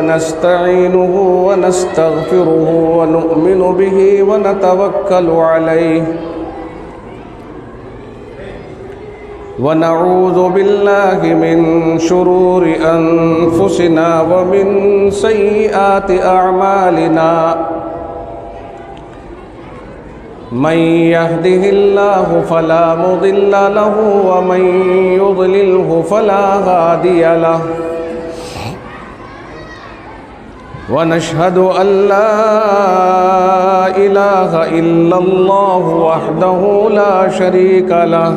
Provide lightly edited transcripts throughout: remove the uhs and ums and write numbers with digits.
ونستعينه ونستغفره ونؤمن به ونتوكل عليه ونعوذ بالله من شرور أنفسنا ومن سيئات أعمالنا من يهده الله فلا مضل له ومن يضلله فلا هادي له ونشهد أن لا إله إلا الله وحده لا شريك له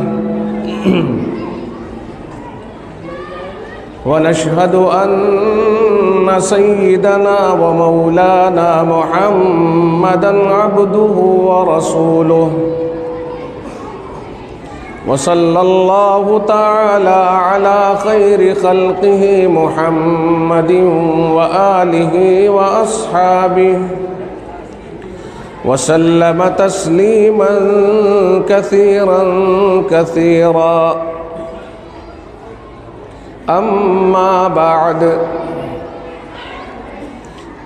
ونشهد أن سيدنا ومولانا محمدًا عبده ورسوله وصلى الله تعالى على خير خلقه محمد وآله وأصحابه وسلم تسليما كثيرا كثيرا أما بعد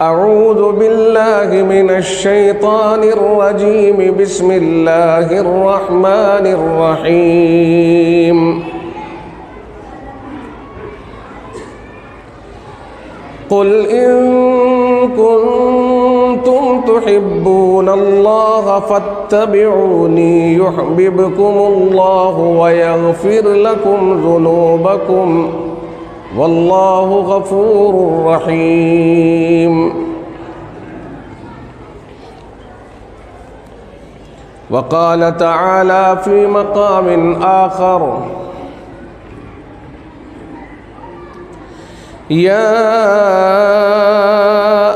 أعوذ بالله من الشيطان الرجيم بسم الله الرحمن الرحيم قل إن كنتم تحبون الله فاتبعوني يحببكم الله ويغفر لكم ذنوبكم والله غفور رحيم وقال تعالى في مقام آخر يا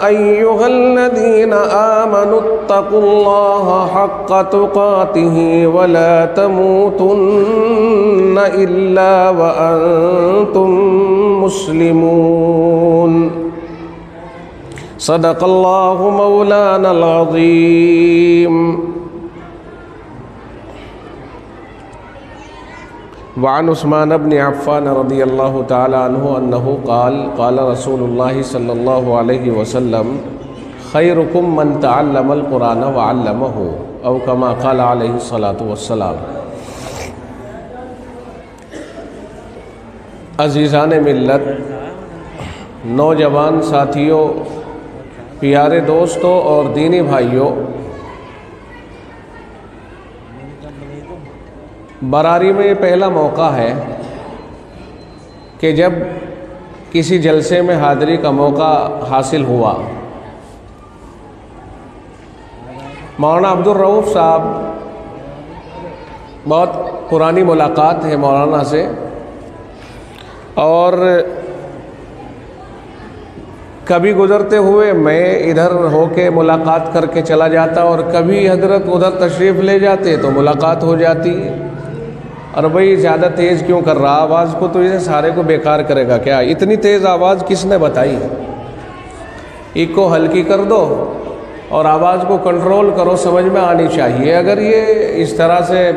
أيها الذين آمنوا اتقوا الله حق تقاته ولا تموتن إلا وأنتم مسلمون صدق الله مولانا العظيم وعن عثمان بن عفان رضی اللہ تعالی عنہ انہ قال قال رسول اللہ صلی اللہ علیہ وسلم خیرکم من تعلم القرآن وعلمہ او کما قال علیہ الصلاۃ والسلام۔ عزیزان ملت، نوجوان ساتھیوں، پیارے دوستوں اور دینی بھائیوں، براری میں یہ پہلا موقع ہے کہ جب کسی جلسے میں حاضری کا موقع حاصل ہوا۔ مولانا عبدالرؤوف صاحب، بہت پرانی ملاقات ہے مولانا سے، اور کبھی گزرتے ہوئے میں ادھر ہو کے ملاقات کر کے چلا جاتا اور کبھی حضرت ادھر تشریف لے جاتے تو ملاقات ہو جاتی۔ اور بھئی زیادہ تیز کیوں کر رہا آواز کو، تو اسے سارے کو بیکار کرے گا کیا؟ اتنی تیز آواز کس نے بتائی؟ ایک کو ہلکی کر دو اور آواز کو کنٹرول کرو، سمجھ میں آنی چاہیے۔ اگر یہ اس طرح سے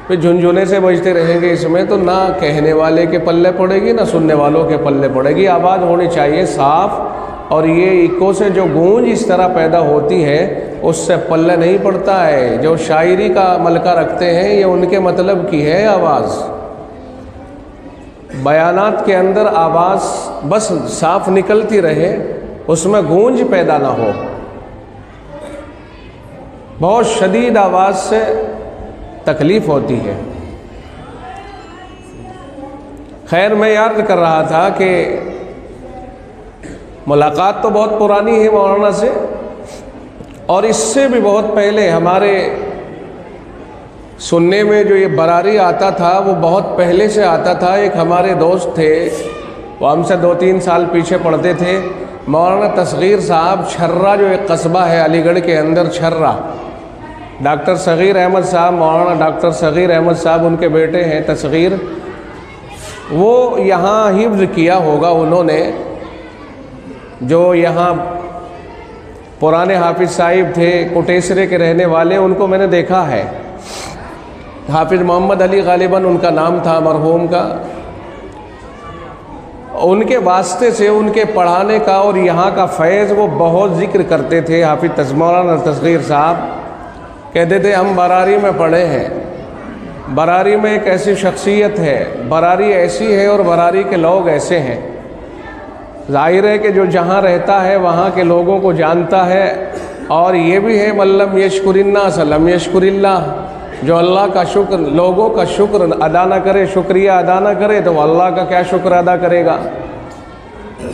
جھنجھنے سے بجتے رہیں گے اس میں، تو نہ کہنے والے کے پلے پڑے گی نہ سننے والوں کے پلے پڑے گی۔ آواز ہونی چاہیے صاف، اور یہ ایکو سے جو گونج اس طرح پیدا ہوتی ہے اس سے پلے نہیں پڑتا ہے۔ جو شاعری کا ملکہ رکھتے ہیں یہ ان کے مطلب کی ہے آواز۔ بیانات کے اندر آواز بس صاف نکلتی رہے، اس میں گونج پیدا نہ ہو۔ بہت شدید آواز سے تکلیف ہوتی ہے۔ خیر، میں یاد کر رہا تھا کہ ملاقات تو بہت پرانی ہے مولانا سے، اور اس سے بھی بہت پہلے ہمارے سننے میں جو یہ براری آتا تھا وہ بہت پہلے سے آتا تھا۔ ایک ہمارے دوست تھے، وہ ہم سے 2-3 سال پیچھے پڑھتے تھے، مولانا تصغیر صاحب، چھرا جو ایک قصبہ ہے علی گڑھ کے اندر، چھرا، ڈاکٹر صغیر احمد صاحب، مولانا ڈاکٹر صغیر احمد صاحب ان کے بیٹے ہیں تصغیر، وہ یہاں حفظ کیا ہوگا انہوں نے۔ جو یہاں پرانے حافظ صاحب تھے، کوٹیسرے کے رہنے والے، ان کو میں نے دیکھا ہے۔ حافظ محمد علی غالباً ان کا نام تھا مرحوم کا، ان کے واسطے سے ان کے پڑھانے کا اور یہاں کا فیض وہ بہت ذکر کرتے تھے۔ حافظ مولانا تصغیر صاحب کہتے تھے ہم براری میں پڑھے ہیں، براری میں ایک ایسی شخصیت ہے، براری ایسی ہے اور براری کے لوگ ایسے ہیں، ظاہر ہے کہ جو جہاں رہتا ہے وہاں کے لوگوں کو جانتا ہے، اور یہ بھی ہے من لم یشکر الناس لم یشکر اللہ، جو اللہ کا شکر، لوگوں کا شکر ادا نہ کرے، شکریہ ادا نہ کرے تو وہ اللہ کا کیا شکر ادا کرے گا۔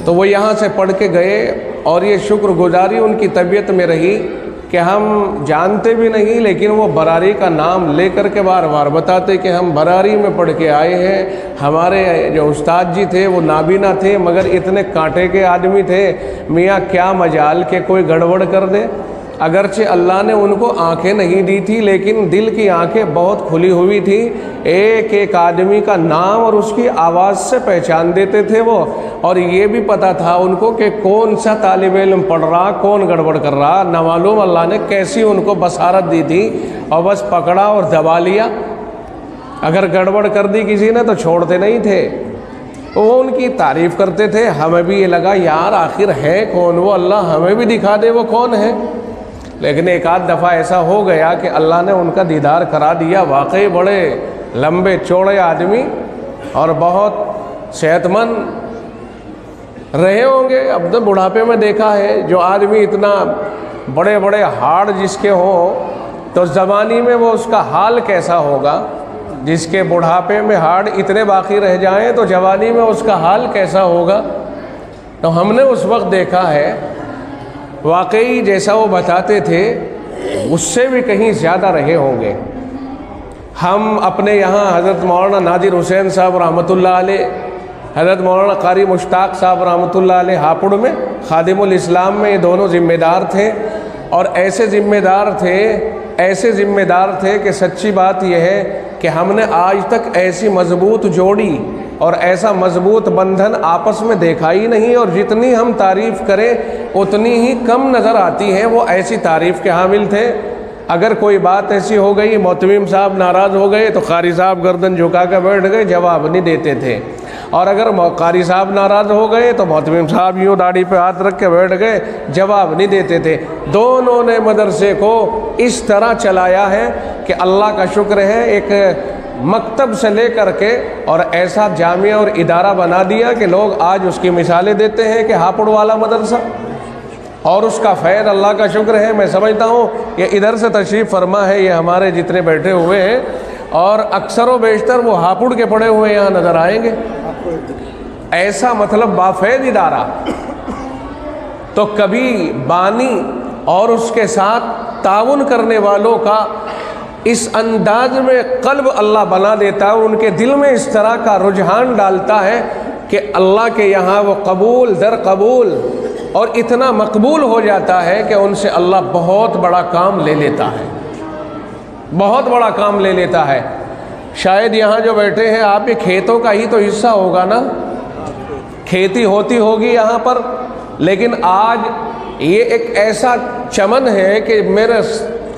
تو وہ یہاں سے پڑھ کے گئے اور یہ شکر گزاری ان کی طبیعت میں رہی کہ ہم جانتے بھی نہیں، لیکن وہ براری کا نام لے کر کے بار بار بتاتے کہ ہم براری میں پڑھ کے آئے ہیں، ہمارے جو استاد جی تھے وہ نابینا تھے مگر اتنے کانٹے کے آدمی تھے، میاں کیا مجال کہ کوئی گڑبڑ کر دے۔ اگرچہ اللہ نے ان کو آنکھیں نہیں دی تھی لیکن دل کی آنکھیں بہت کھلی ہوئی تھی، ایک ایک آدمی کا نام اور اس کی آواز سے پہچان دیتے تھے وہ، اور یہ بھی پتہ تھا ان کو کہ کون سا طالب علم پڑھ رہا، کون گڑبڑ کر رہا، نہ معلوم اللہ نے کیسی ان کو بصارت دی تھی، اور بس پکڑا اور دبا لیا۔ اگر گڑبڑ کر دی کسی نے تو چھوڑتے نہیں تھے، وہ ان کی تعریف کرتے تھے۔ ہمیں بھی یہ لگا یار آخر ہے کون وہ، اللہ ہمیں بھی دکھا دے وہ کون ہے۔ لیکن ایک آدھ دفعہ ایسا ہو گیا کہ اللہ نے ان کا دیدار کرا دیا، واقعی بڑے لمبے چوڑے آدمی اور بہت صحت مند رہے ہوں گے۔ اب تو بڑھاپے میں دیکھا ہے جو آدمی اتنا بڑے بڑے ہاڑ جس کے ہوں تو جوانی میں وہ اس کا حال کیسا ہوگا، جس کے بڑھاپے میں ہاڑ اتنے باقی رہ جائیں تو جوانی میں اس کا حال کیسا ہوگا۔ تو ہم نے اس وقت دیکھا ہے واقعی جیسا وہ بتاتے تھے اس سے بھی کہیں زیادہ رہے ہوں گے۔ ہم اپنے یہاں حضرت مولانا نادر حسین صاحب رحمۃ اللہ علیہ، حضرت مولانا قاری مشتاق صاحب رحمۃ اللہ علیہ ہاپوڑ میں خادم الاسلام میں یہ دونوں ذمہ دار تھے، اور ایسے ذمہ دار تھے کہ سچی بات یہ ہے کہ ہم نے آج تک ایسی مضبوط جوڑی اور ایسا مضبوط بندھن آپس میں دیکھا ہی نہیں، اور جتنی ہم تعریف کریں اتنی ہی کم نظر آتی ہے۔ وہ ایسی تعریف کے حامل تھے، اگر کوئی بات ایسی ہو گئی محتمم صاحب ناراض ہو گئے تو قاری صاحب گردن جھکا کے بیٹھ گئے، جواب نہیں دیتے تھے، اور اگر قاری صاحب ناراض ہو گئے تو محتمم صاحب یوں داڑھی پہ ہاتھ رکھ کے بیٹھ گئے، جواب نہیں دیتے تھے۔ دونوں نے مدرسے کو اس طرح چلایا ہے کہ اللہ کا شکر ہے، ایک مکتب سے لے کر کے اور ایسا جامعہ اور ادارہ بنا دیا کہ لوگ آج اس کی مثالیں دیتے ہیں کہ ہاپوڑ والا مدرسہ، اور اس کا فیض اللہ کا شکر ہے۔ میں سمجھتا ہوں کہ ادھر سے تشریف فرما ہے یہ ہمارے جتنے بیٹھے ہوئے ہیں، اور اکثر و بیشتر وہ ہاپوڑ کے پڑے ہوئے یہاں نظر آئیں گے۔ ایسا مطلب بافیض ادارہ، تو کبھی بانی اور اس کے ساتھ تعاون کرنے والوں کا اس انداز میں قلب اللہ بنا دیتا ہے، ان کے دل میں اس طرح کا رجحان ڈالتا ہے کہ اللہ کے یہاں وہ قبول در قبول اور اتنا مقبول ہو جاتا ہے کہ ان سے اللہ بہت بڑا کام لے لیتا ہے، بہت بڑا کام لے لیتا ہے۔ شاید یہاں جو بیٹھے ہیں آپ کے کھیتوں کا ہی تو حصہ ہوگا نا، کھیتی ہوتی ہوگی یہاں پر، لیکن آج یہ ایک ایسا چمن ہے کہ میرے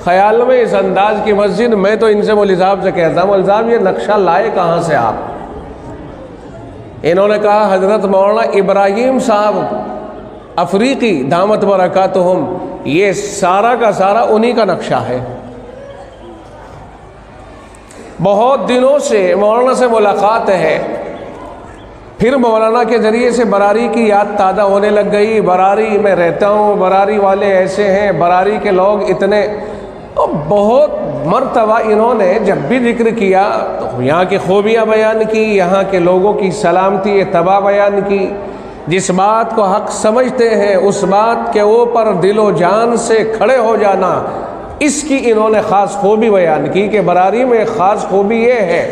خیال میں اس انداز کی مسجد، میں تو ان سے مولوی صاحب سے کہتا ہوں مولوی صاحب یہ نقشہ لائے کہاں سے آپ؟ انہوں نے کہا حضرت مولانا ابراہیم صاحب افریقی دامت برکاتہم، یہ سارا کا سارا انہی کا نقشہ ہے۔ بہت دنوں سے مولانا سے ملاقات ہے، پھر مولانا کے ذریعے سے براری کی یاد تازہ ہونے لگ گئی، براری میں رہتا ہوں، براری والے ایسے ہیں، براری کے لوگ اتنے، بہت مرتبہ انہوں نے جب بھی ذکر کیا تو یہاں کی خوبیاں بیان کی، یہاں کے لوگوں کی سلامتی اتباع بیان کی، جس بات کو حق سمجھتے ہیں اس بات کے اوپر دل و جان سے کھڑے ہو جانا، اس کی انہوں نے خاص خوبی بیان کی کہ براری میں خاص خوبی یہ ہے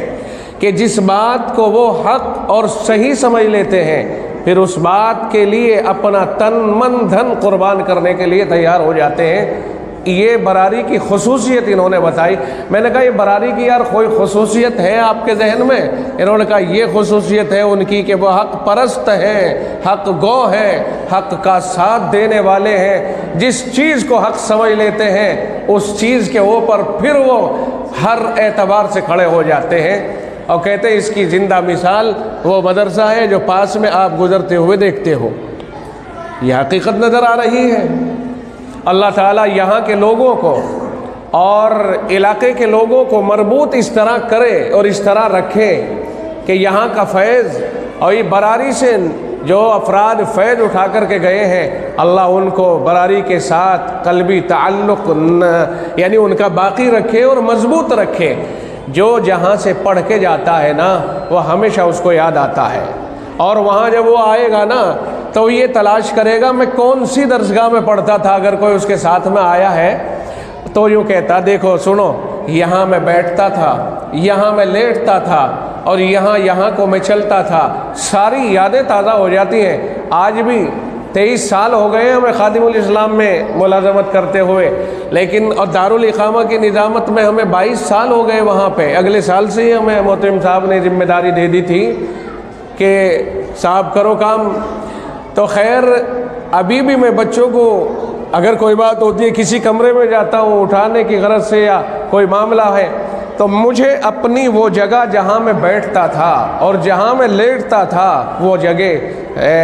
کہ جس بات کو وہ حق اور صحیح سمجھ لیتے ہیں پھر اس بات کے لیے اپنا تن من دھن قربان کرنے کے لیے تیار ہو جاتے ہیں۔ یہ براری کی خصوصیت انہوں نے بتائی۔ میں نے کہا یہ براری کی یار کوئی خصوصیت ہے آپ کے ذہن میں؟ انہوں نے کہا یہ خصوصیت ہے ان کی کہ وہ حق پرست ہیں، حق گو ہیں، حق کا ساتھ دینے والے ہیں، جس چیز کو حق سمجھ لیتے ہیں اس چیز کے اوپر پھر وہ ہر اعتبار سے کھڑے ہو جاتے ہیں۔ اور کہتے ہیں اس کی زندہ مثال وہ مدرسہ ہے جو پاس میں آپ گزرتے ہوئے دیکھتے ہو۔ یہ حقیقت نظر آ رہی ہے۔ اللہ تعالیٰ یہاں کے لوگوں کو اور علاقے کے لوگوں کو مربوط اس طرح کرے اور اس طرح رکھے کہ یہاں کا فیض اور یہ براری سے جو افراد فیض اٹھا کر کے گئے ہیں، اللہ ان کو براری کے ساتھ قلبی تعلق یعنی ان کا باقی رکھے اور مضبوط رکھے۔ جو جہاں سے پڑھ کے جاتا ہے نا وہ ہمیشہ اس کو یاد آتا ہے، اور وہاں جب وہ آئے گا نا تو یہ تلاش کرے گا میں کون سی درسگاہ میں پڑھتا تھا۔ اگر کوئی اس کے ساتھ میں آیا ہے تو یوں کہتا دیکھو سنو یہاں میں بیٹھتا تھا، یہاں میں لیٹتا تھا، اور یہاں کو میں چلتا تھا۔ ساری یادیں تازہ ہو جاتی ہیں۔ آج بھی 23 سال ہو گئے ہمیں خادم الاسلام میں ملازمت کرتے ہوئے، لیکن اور دارالاقامہ کی نظامت میں ہمیں 22 سال ہو گئے وہاں پہ۔ اگلے سال سے ہی ہمیں محترم صاحب نے ذمہ داری دے دی تھی کہ صاحب کرو کام۔ تو خیر ابھی بھی میں بچوں کو اگر کوئی بات ہوتی ہے کسی کمرے میں جاتا ہوں اٹھانے کی غرض سے یا کوئی معاملہ ہے تو مجھے اپنی وہ جگہ جہاں میں بیٹھتا تھا اور جہاں میں لیٹتا تھا وہ جگہ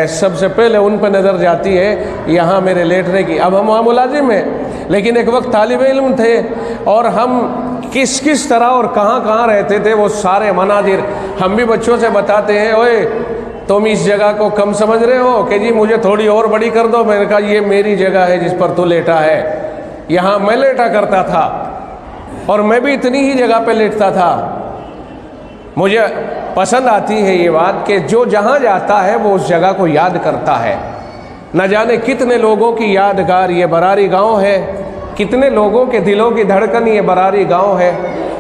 سب سے پہلے ان پہ نظر جاتی ہے، یہاں میرے لیٹنے کی۔ اب ہم وہاں ملازم ہیں لیکن ایک وقت طالب علم تھے، اور ہم کس طرح اور کہاں رہتے تھے وہ سارے مناظر ہم بھی بچوں سے بتاتے ہیں۔ اوئے تم اس جگہ کو کم سمجھ رہے ہو کہ جی مجھے تھوڑی اور بڑی کر دو۔ میں نے کہا یہ میری جگہ ہے جس پر تو لیٹا ہے، یہاں میں لیٹا کرتا تھا اور میں بھی اتنی ہی جگہ پہ لیٹتا تھا۔ مجھے پسند آتی ہے یہ بات کہ جو جہاں جاتا ہے وہ اس جگہ کو یاد کرتا ہے۔ نہ جانے کتنے لوگوں کی یادگار یہ براری گاؤں ہے، کتنے لوگوں کے دلوں کی دھڑکن یہ براری گاؤں ہے،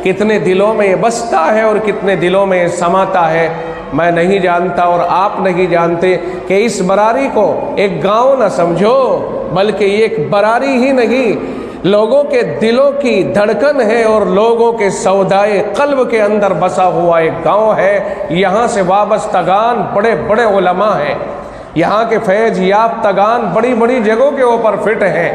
کتنے دلوں میں یہ بستا ہے اور کتنے دلوں میں یہ سماتا ہے۔ میں نہیں جانتا اور آپ نہیں جانتے کہ اس براری کو ایک گاؤں نہ سمجھو بلکہ یہ ایک براری ہی نہیں، لوگوں کے دلوں کی دھڑکن ہے اور لوگوں کے سودائے قلب کے اندر بسا ہوا ایک گاؤں ہے۔ یہاں سے وابستگان بڑے بڑے علماء ہیں، یہاں کے فیض یافتگان بڑی بڑی جگہوں کے اوپر فٹ ہیں،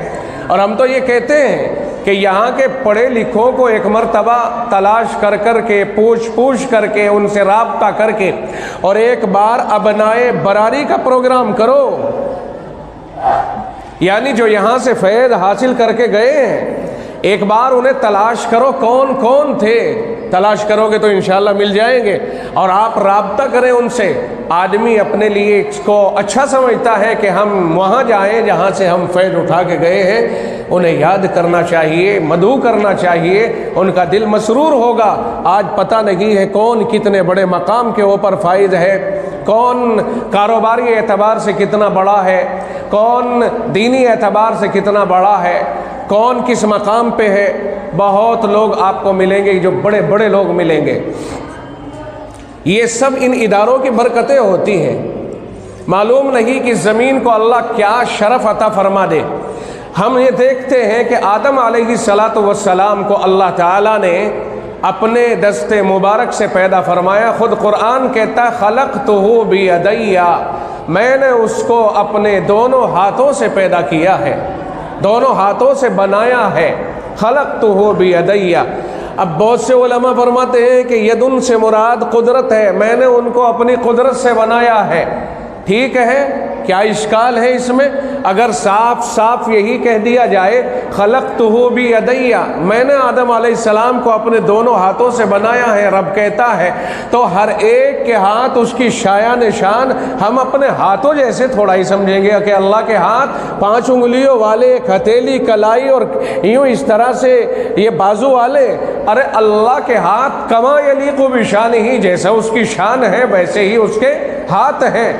اور ہم تو یہ کہتے ہیں کہ یہاں کے پڑھے لکھوں کو ایک مرتبہ تلاش کر کے پوچھ کر کے ان سے رابطہ کر کے اور ایک بار ابنائے براری کا پروگرام کرو، یعنی جو یہاں سے فیض حاصل کر کے گئے ہیں ایک بار انہیں تلاش کرو کون تھے۔ تلاش کرو گے تو انشاءاللہ مل جائیں گے، اور آپ رابطہ کریں ان سے۔ آدمی اپنے لیے اس کو اچھا سمجھتا ہے کہ ہم وہاں جائیں جہاں سے ہم فیض اٹھا کے گئے ہیں، انہیں یاد کرنا چاہیے، مدعو کرنا چاہیے، ان کا دل مسرور ہوگا۔ آج پتہ نہیں ہے کون کتنے بڑے مقام کے اوپر فائز ہے، کون کاروباری اعتبار سے کتنا بڑا ہے، کون دینی اعتبار سے کتنا بڑا ہے، کون کس مقام پہ ہے۔ بہت لوگ آپ کو ملیں گے جو بڑے بڑے لوگ ملیں گے، یہ سب ان اداروں کی برکتیں ہوتی ہیں۔ معلوم نہیں کہ زمین کو اللہ کیا شرف عطا فرما دے۔ ہم یہ دیکھتے ہیں کہ آدم علیہ السلام کو اللہ تعالیٰ نے اپنے دست مبارک سے پیدا فرمایا۔ خود قرآن کہتا ہے خلقتہ بیدی، میں نے اس کو اپنے دونوں ہاتھوں سے پیدا کیا ہے، دونوں ہاتھوں سے بنایا ہے۔ خلقتہ بیدی، اب بہت سے علماء فرماتے ہیں کہ یدن سے مراد قدرت ہے، میں نے ان کو اپنی قدرت سے بنایا ہے۔ ٹھیک ہے، کیا اشکال ہے اس میں؟ اگر صاف یہی کہہ دیا جائے خلقتہ بیدی، میں نے آدم علیہ السلام کو اپنے دونوں ہاتھوں سے بنایا ہے، رب کہتا ہے، تو ہر ایک کے ہاتھ اس کی شایہ نشان ہم اپنے ہاتھوں جیسے تھوڑا ہی سمجھیں گے کہ اللہ کے ہاتھ 5 انگلیوں والے، ایک ہتھیلی، کلائی اور یوں اس طرح سے یہ بازو والے۔ ارے اللہ کے ہاتھ کما یلیق بشانہ، جیسا اس کی شان ہے ویسے ہی اس کے ہاتھ ہیں۔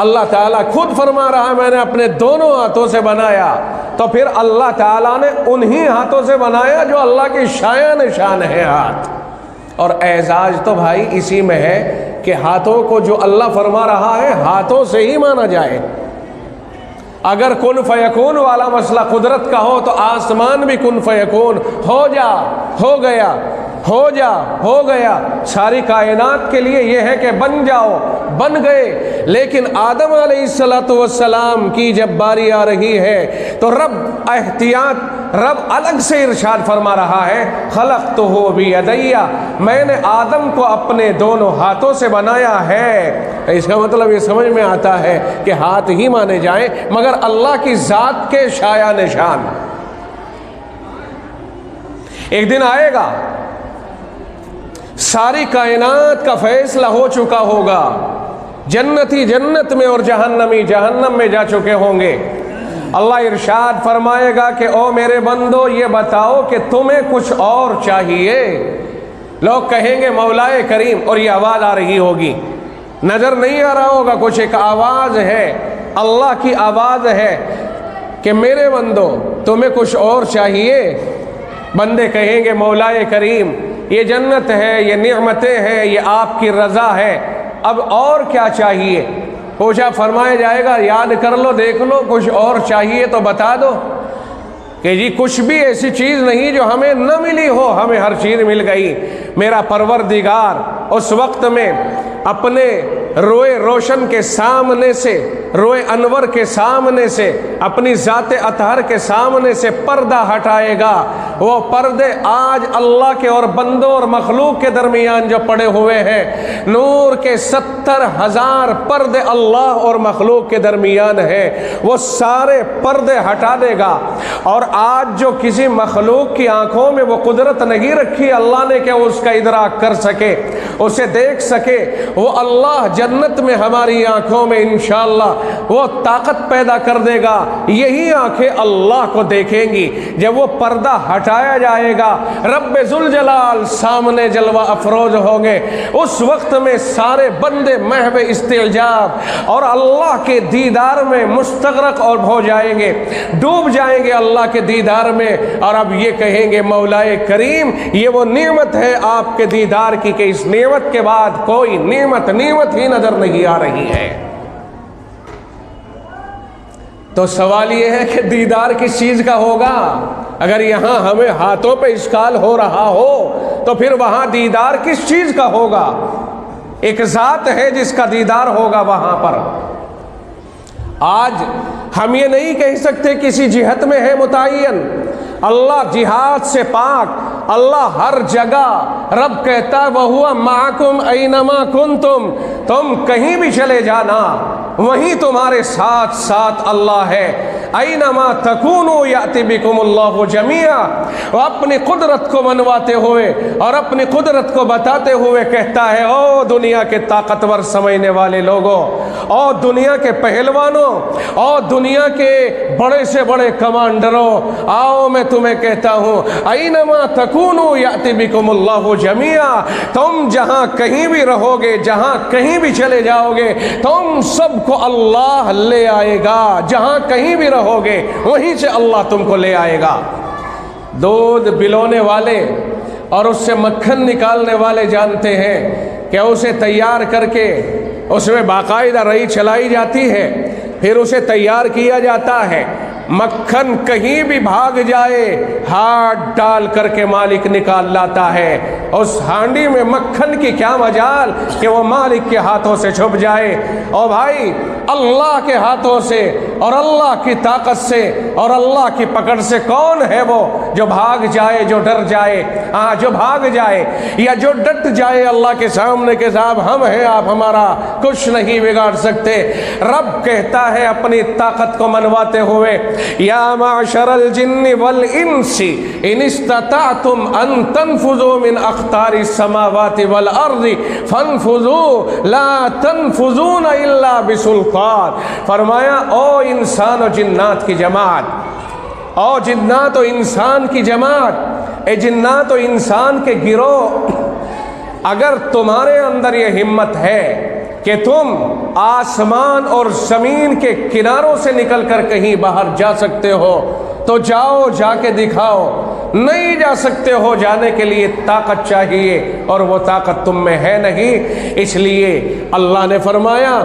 اللہ تعالیٰ خود فرما رہا ہے میں نے اپنے دونوں ہاتھوں سے بنایا، تو پھر اللہ تعالیٰ نے انہی ہاتھوں سے بنایا جو اللہ کی شایہ نشان ہے ہاتھ۔ اور اعزاز تو بھائی اسی میں ہے کہ ہاتھوں کو جو اللہ فرما رہا ہے ہاتھوں سے ہی مانا جائے۔ اگر کن فیکون والا مسئلہ قدرت کا ہو تو آسمان بھی کن فیکون ہو گیا۔ ہو جا، ہو گیا۔ ساری کائنات کے لیے یہ ہے کہ بن جاؤ، بن گئے۔ لیکن آدم علیہ السلام کی جب باری آ رہی ہے تو رب الگ سے ارشاد فرما رہا ہے، خلقتہ بیدی، میں نے آدم کو اپنے دونوں ہاتھوں سے بنایا ہے۔ اس کا مطلب یہ سمجھ میں آتا ہے کہ ہاتھ ہی مانے جائیں، مگر اللہ کی ذات کے شایع نشان۔ ایک دن آئے گا ساری کائنات کا فیصلہ ہو چکا ہوگا، جنتی جنت میں اور جہنمی جہنم میں جا چکے ہوں گے۔ اللہ ارشاد فرمائے گا کہ او میرے بندو، یہ بتاؤ کہ تمہیں کچھ اور چاہیے؟ لوگ کہیں گے مولا کریم، اور یہ آواز آ رہی ہوگی، نظر نہیں آ رہا ہوگا، کچھ ایک آواز ہے، اللہ کی آواز ہے کہ میرے بندو تمہیں کچھ اور چاہیے؟ بندے کہیں گے مولا کریم، یہ جنت ہے، یہ نعمتیں ہیں، یہ آپ کی رضا ہے، اب اور کیا چاہیے؟ پوچھا، فرمایا جائے گا یاد کر لو، دیکھ لو، کچھ اور چاہیے تو بتا دو۔ کہ جی کچھ بھی ایسی چیز نہیں جو ہمیں نہ ملی ہو، ہمیں ہر چیز مل گئی۔ میرا پروردگار اس وقت میں اپنے روئے روشن کے سامنے سے، روئے انور کے سامنے سے، اپنی ذات اطہر کے سامنے سے پردہ ہٹائے گا۔ وہ پردے آج اللہ کے اور بندوں اور مخلوق کے درمیان جو پڑے ہوئے ہیں، نور کے 70,000 پردے اللہ اور مخلوق کے درمیان ہیں، وہ سارے پردے ہٹا دے گا۔ اور آج جو کسی مخلوق کی آنکھوں میں وہ قدرت نہیں رکھی اللہ نے کہ اس کا ادراک کر سکے، اسے دیکھ سکے، وہ اللہ جنت میں ہماری آنکھوں میں انشاءاللہ وہ طاقت پیدا کر دے گا۔ یہی آنکھیں اللہ کو دیکھیں گی۔ جب وہ پردہ ہٹایا جائے گا، رب ذوالجلال سامنے جلوہ افروز ہوں گے۔ اس وقت میں سارے بندے محو استعجاب اور اللہ کے دیدار میں مستغرق اور ہو جائیں گے، ڈوب جائیں گے اللہ کے دیدار میں۔ اور اب یہ کہیں گے مولا کریم، یہ وہ نعمت ہے آپ کے دیدار کی کہ اس نعمت کے بعد کوئی نعمت ہی نظر نہیں آ رہی ہے۔ تو سوال یہ ہے کہ دیدار کس چیز کا ہوگا؟ اگر یہاں ہمیں ہاتھوں پہ اشکال ہو رہا ہو تو پھر وہاں دیدار کس چیز کا ہوگا؟ ایک ذات ہے جس کا دیدار ہوگا وہاں پر۔ آج ہم یہ نہیں کہہ سکتے کسی جہت میں ہے متعین، اللہ جہاد سے پاک، اللہ ہر جگہ۔ رب کہتا ہے وَهُوَ مَعَكُمْ أَيْنَمَا كُنْتُمْ، تم کہیں بھی چلے جانا وہیں تمہارے ساتھ ساتھ اللہ ہے۔ اینما تکونوا یأتی بکم اللہ جمیعا، وہ اپنی قدرت کو منواتے ہوئے اور اپنی قدرت کو بتاتے ہوئے کہتا ہے او دنیا کے طاقتور سمجھنے والے لوگوں، او دنیا کے پہلوانوں، او دنیا کے بڑے سے بڑے کمانڈروں، آؤ میں تمہیں کہتا ہوں اینما تکونوا یأتی بکم اللہ جمیعا، تم جہاں کہیں بھی رہو گے، جہاں کہیں بھی چلے جاؤ گے، تم سب کو اللہ لے آئے گا۔ جہاں کہیں بھی رہو گے وہیں سے اللہ تم کو لے آئے گا۔ دودھ پلانے والے اور اس سے مکھن نکالنے والے جانتے ہیں کہ اسے تیار کر کے اس میں باقاعدہ رئی چلائی جاتی ہے، پھر اسے تیار کیا جاتا ہے۔ مکھن کہیں بھی بھاگ جائے ہاتھ ڈال کر کے مالک نکال لاتا ہے۔ اس ہانڈی میں مکھن کی کیا مجال کہ وہ مالک کے ہاتھوں سے چھپ جائے۔ اور بھائی اللہ کے ہاتھوں سے اور اللہ کی طاقت سے اور اللہ کی پکڑ سے کون ہے وہ جو بھاگ جائے، جو ڈر جائے؟ ہاں جو بھاگ جائے یا جو ڈٹ جائے اللہ کے سامنے کہ صاحب ہم ہیں، آپ ہمارا کچھ نہیں بگاڑ سکتے۔ رب کہتا ہے اپنی طاقت کو منواتے ہوئے یا معشر الجن والانس ان استطعتم ان تنفذوا من اقطار السماوات والارض فانفذوا لا تنفذون الا بسلطان۔ فرمایا او انسان و جنات کی جماعت، او جنات و انسان کی جماعت، اے جنات و انسان کے گروہ، اگر تمہارے اندر یہ ہمت ہے کہ تم آسمان اور زمین کے کناروں سے نکل کر کہیں باہر جا سکتے ہو تو جاؤ، جا کے دکھاؤ۔ نہیں جا سکتے ہو، جانے کے لیے طاقت چاہیے اور وہ طاقت تم میں ہے نہیں۔ اس لیے اللہ نے فرمایا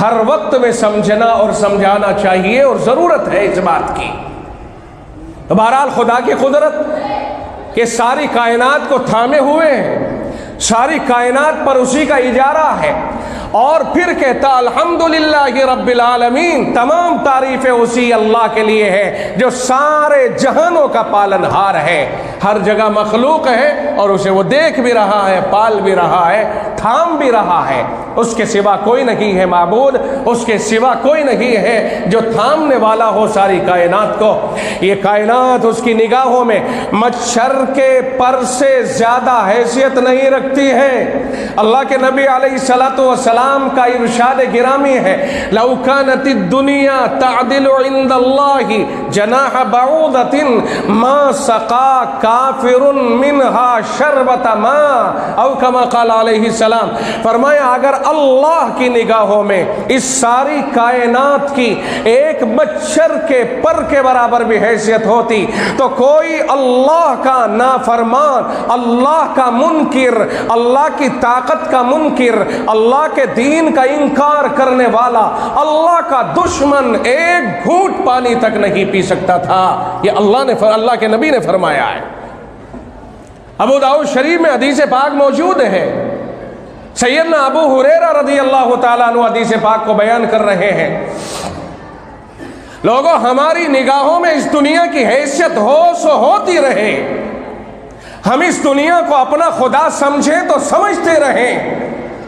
ہر وقت میں سمجھنا اور سمجھانا چاہیے، اور ضرورت ہے اس بات کی۔ تو بہرحال خدا کی قدرت کہ ساری کائنات کو تھامے ہوئے ہیں، ساری کائنات پر اسی کا اجارہ ہے، اور پھر کہتا الحمدللہ رب العالمین، تمام تعریفیں اسی اللہ کے لیے ہے جو سارے جہانوں کا پالنہار ہے، ہر جگہ مخلوق ہے اور اسے وہ دیکھ بھی رہا ہے، پال بھی رہا ہے، تھام بھی رہا ہے۔ اس کے سوا کوئی نہیں ہے معبود، اس کے سوا کوئی نہیں ہے جو تھامنے والا ہو ساری کائنات کو۔ یہ کائنات اس کی نگاہوں میں مچھر کے پر سے زیادہ حیثیت نہیں رکھتی ہے۔ اللہ کے نبی علیہ الصلوۃ والسلام کا ارشاد گرامی ہے، لو كانت الدنيا تعدل عند الله جناح بعوضة ما سقى كافر منها شربة ماء او كما قال علیہ السلام۔ فرمایا اگر اللہ کی نگاہوں میں اس ساری کائنات کی ایک مچھر کے پر کے برابر بھی حیثیت ہوتی تو کوئی اللہ کا نافرمان، اللہ کا منکر، اللہ کی طاقت کا منکر، اللہ کے دین کا انکار کرنے والا، اللہ کا دشمن ایک گھونٹ پانی تک نہیں پی سکتا تھا۔ یہ اللہ کے نبی نے فرمایا ہے۔ ابو داؤد شریف میں حدیث پاک موجود ہے، سیدنا ابو ہریرہ رضی اللہ تعالیٰ عنہ حدیث پاک کو بیان کر رہے ہیں، لوگوں ہماری نگاہوں میں اس دنیا کی حیثیت ہو سو ہوتی رہے، ہم اس دنیا کو اپنا خدا سمجھیں تو سمجھتے رہیں،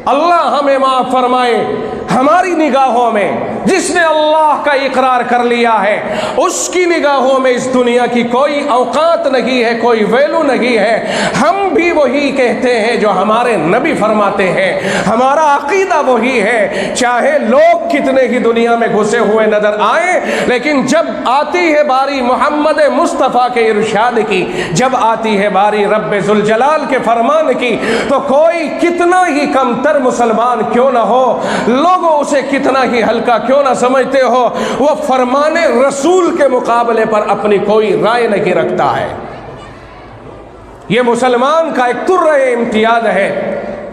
اللہ ہمیں معاف فرمائے۔ ہماری نگاہوں میں جس نے اللہ کا اقرار کر لیا ہے اس کی نگاہوں میں اس دنیا کی کوئی اوقات نہیں ہے، کوئی ویلو نہیں ہے۔ ہم بھی وہی کہتے ہیں جو ہمارے نبی فرماتے ہیں، ہمارا عقیدہ وہی ہے، چاہے لوگ کتنے ہی دنیا میں گھسے ہوئے نظر آئیں، لیکن جب آتی ہے باری محمد مصطفیٰ کے ارشاد کی، جب آتی ہے باری رب ذوالجلال کے فرمان کی، تو کوئی کتنا ہی کم تر مسلمان کیوں نہ ہو، لوگوں اسے کتنا ہی ہلکا کیوں نہ سمجھتے ہو، وہ فرمان رسول کے مقابلے پر اپنی کوئی رائے نہیں رکھتا ہے۔ یہ مسلمان کا ایک تر امتیاز ہے۔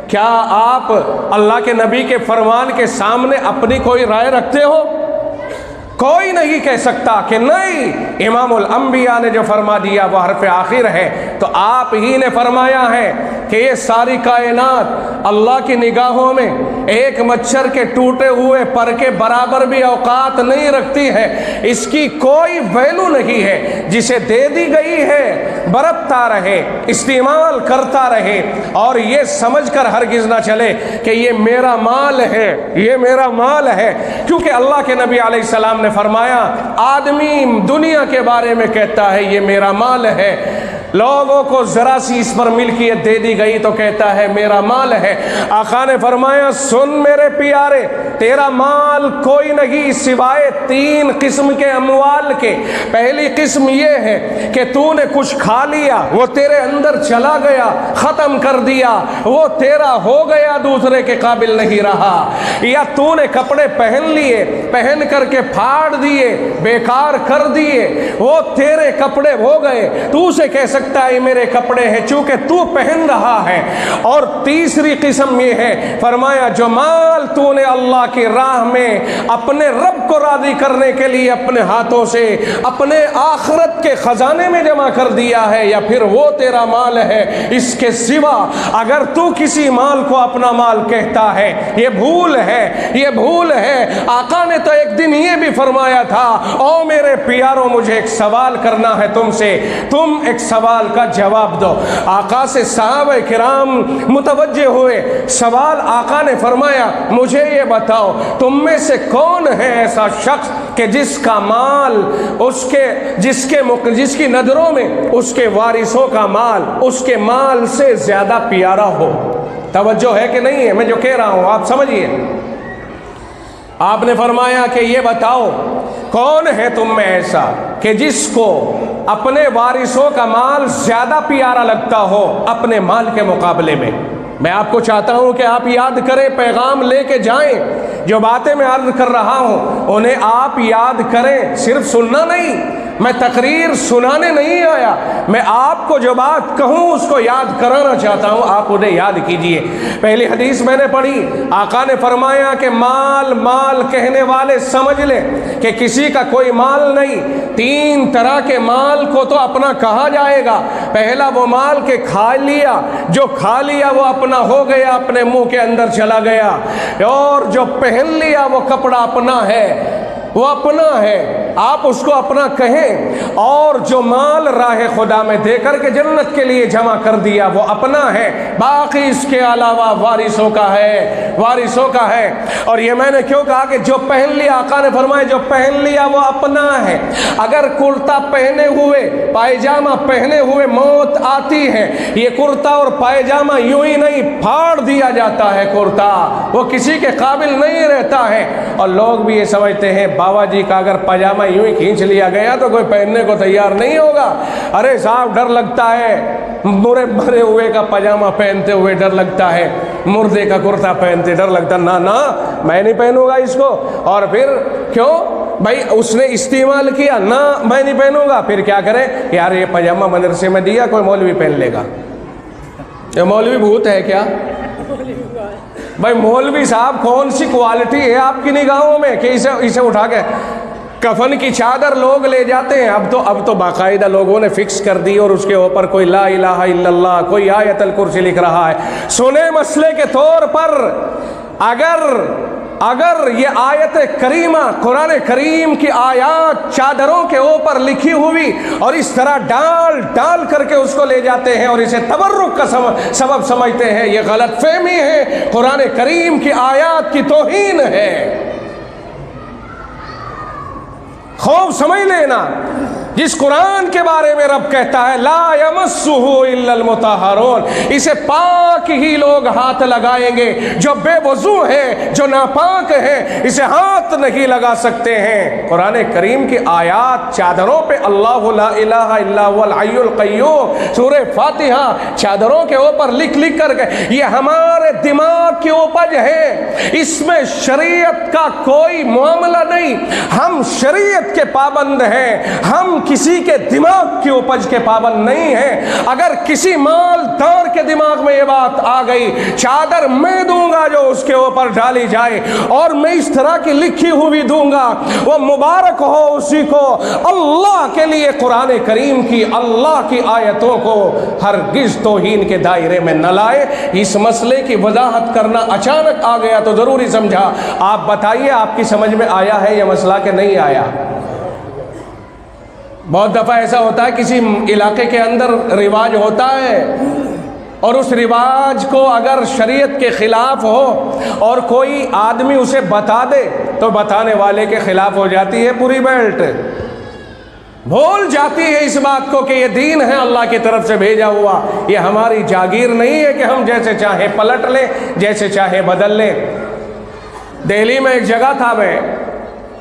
کیا آپ اللہ کے نبی کے فرمان کے سامنے اپنی کوئی رائے رکھتے ہو؟ کوئی نہیں کہہ سکتا کہ نہیں، امام الانبیاء نے جو فرما دیا وہ حرف آخر ہے۔ تو آپ ہی نے فرمایا ہے کہ یہ ساری کائنات اللہ کی نگاہوں میں ایک مچھر کے ٹوٹے ہوئے پر کے برابر بھی اوقات نہیں رکھتی ہے، اس کی کوئی ویلو نہیں ہے۔ جسے دے دی گئی ہے برتتا رہے، استعمال کرتا رہے، اور یہ سمجھ کر ہرگز نہ چلے کہ یہ میرا مال ہے، یہ میرا مال ہے، کیونکہ اللہ کے نبی علیہ السلام نے فرمایا آدمی دنیا کے بارے میں کہتا ہے یہ میرا مال ہے، لوگوں کو ذرا سی اس پر ملکیت دے دی گئی تو کہتا ہے میرا مال ہے۔ آقا نے فرمایا سن میرے پیارے، تیرا مال کوئی نہیں سوائے 3 قسم کے اموال کے۔ پہلی قسم یہ ہے کہ تو نے کچھ کھا لیا، وہ تیرے اندر چلا گیا، ختم کر دیا، وہ تیرا ہو گیا، دوسرے کے قابل نہیں رہا۔ یا تو نے کپڑے پہن لیے، پہن کر کے پھاڑ دیے، بیکار کر دیے، وہ تیرے کپڑے ہو گئے، تو اسے کہہ سکتا ہے میرے کپڑے ہیں چونکہ تو پہن رہا ہے۔ اور تیسری قسم یہ ہے، فرمایا جو مال تو نے اللہ کی راہ میں اپنے رب کو راضی کرنے کے لیے اپنے ہاتھوں سے اپنے آخرت کے خزانے میں جمع کر دیا ہے، یا پھر وہ تیرا مال ہے۔ اس کے سوا اگر تو کسی مال کو اپنا مال کہتا ہے، یہ بھول ہے، یہ بھول ہے۔ آقا نے تو ایک دن یہ بھی فرمایا تھا، او میرے پیاروں مجھے ایک سوال کرنا ہے تم سے، تم ایک سوال کا جواب دو۔ آقا سے صحابہ کرام متوجہ ہوئے، سوال آقا نے فرمایا مجھے یہ بتاؤ تم میں سے کون ہے ایسا شخص کہ جس کا مال جس کی نظروں میں اس کے وارثوں کا مال اس کے مال سے زیادہ پیارا ہو؟ توجہ ہے کہ نہیں ہے میں جو کہہ رہا ہوں، آپ سمجھیے۔ آپ نے فرمایا کہ یہ بتاؤ کون ہے تم میں ایسا کہ جس کو اپنے وارثوں کا مال زیادہ پیارا لگتا ہو اپنے مال کے مقابلے میں۔ میں آپ کو چاہتا ہوں کہ آپ یاد کریں، پیغام لے کے جائیں، جو باتیں میں عرض کر رہا ہوں انہیں آپ یاد کریں، صرف سننا نہیں، میں تقریر سنانے نہیں آیا، میں آپ کو جو بات کہوں اس کو یاد کرانا چاہتا ہوں، آپ انہیں یاد کیجئے۔ پہلی حدیث میں نے پڑھی، آقا نے فرمایا کہ مال مال کہنے والے سمجھ لیں کہ کسی کا کوئی مال نہیں، 3 طرح کے مال کو تو اپنا کہا جائے گا۔ پہلا وہ مال کہ کھا لیا، جو کھا لیا وہ اپنا ہو گیا، اپنے منہ کے اندر چلا گیا، اور جو پہن لیا وہ کپڑا اپنا ہے، وہ اپنا ہے، آپ اس کو اپنا کہیں، اور جو مال راہ خدا میں دے کر کے جنت کے لیے جمع کر دیا وہ اپنا ہے، باقی اس کے علاوہ وارثوں کا ہے، وارثوں کا ہے۔ اور یہ میں نے کیوں کہا کہ جو پہن لیا، آقا نے فرمایا جو پہن لیا وہ اپنا ہے۔ اگر کرتا پہنے ہوئے، پائجامہ پہنے ہوئے موت آتی ہے، یہ کرتا اور پائجامہ یوں ہی نہیں، پھاڑ دیا جاتا ہے، کرتا وہ کسی کے قابل نہیں رہتا ہے۔ اور لوگ بھی یہ سمجھتے ہیں بابا جی کا اگر پاجامہ یوں ہی کھینچ لیا گیا تو کوئی پہننے کو تیار نہیں ہوگا۔ ارے صاحب ڈر لگتا ہے، مرے ہوئے کا پاجامہ پہنتے ہوئے ڈر لگتا ہے، مردے کا کرتا پہنتے ڈر لگتا، نہ میں نہیں پہنوں گا اس کو۔ اور پھر کیوں بھائی اس نے استعمال کیا، نہ میں نہیں پہنوں گا، پھر کیا کریں، یار یہ پاجامہ مدرسے میں دیا کوئی مولوی پہن لے گا، یہ مولوی بھوت ہے کیا؟ بھائی مولوی صاحب کون سی کوالٹی ہے آپ کی نگاہوں میں کہ اسے اٹھا کے کفن کی چادر لوگ لے جاتے ہیں؟ اب تو باقاعدہ لوگوں نے فکس کر دی، اور اس کے اوپر کوئی لا الہ الا اللہ، کوئی آیت الکرسی لکھ رہا ہے۔ سنے مسئلے کے طور پر اگر یہ آیت کریمہ قرآن کریم کی آیات چادروں کے اوپر لکھی ہوئی اور اس طرح ڈال کر کے اس کو لے جاتے ہیں اور اسے تبرک کا سبب سمجھتے ہیں، یہ غلط فہمی ہے، قرآن کریم کی آیات کی توہین ہے۔ خوب سمجھ لینا، جس قرآن کے بارے میں رب کہتا ہے لا یمسہ الا المطہرون، اسے پاک ہی لوگ ہاتھ لگائیں گے، جو بے وضو ہے، جو ناپاک ہے، اسے ہاتھ نہیں لگا سکتے ہیں۔ قرآن کریم کی آیات چادروں پہ اللہ لا الہ الا هو الحی القیوم، سورہ فاتحہ چادروں کے اوپر لکھ کر کے، یہ ہمارے دماغ کی اپج ہے، اس میں شریعت کا کوئی معاملہ نہیں، ہم شریعت کے پابند ہیں، ہم کسی کے دماغ کی اپج کے پابند نہیں ہیں۔ اگر کسی مالدار کے دماغ میں یہ بات آ گئی، چادر میں دوں گا جو اس کے اوپر ڈالی جائے، اور میں اس طرح کی لکھی ہوئی دوں گا، وہ مبارک ہو اسی کو۔ اللہ کے لیے قرآن کریم کی، اللہ کی آیتوں کو ہرگز توہین کے دائرے میں نہ لائے۔ اس مسئلے کی وضاحت کرنا اچانک آ گیا تو ضروری سمجھا۔ آپ بتائیے آپ کی سمجھ میں آیا ہے یہ مسئلہ کہ نہیں آیا؟ بہت دفعہ ایسا ہوتا ہے کسی علاقے کے اندر رواج ہوتا ہے، اور اس رواج کو اگر شریعت کے خلاف ہو اور کوئی آدمی اسے بتا دے تو بتانے والے کے خلاف ہو جاتی ہے پوری بیلٹ، بھول جاتی ہے اس بات کو کہ یہ دین ہے اللہ کی طرف سے بھیجا ہوا، یہ ہماری جاگیر نہیں ہے کہ ہم جیسے چاہیں پلٹ لیں، جیسے چاہیں بدل لیں۔ دہلی میں ایک جگہ تھا، میں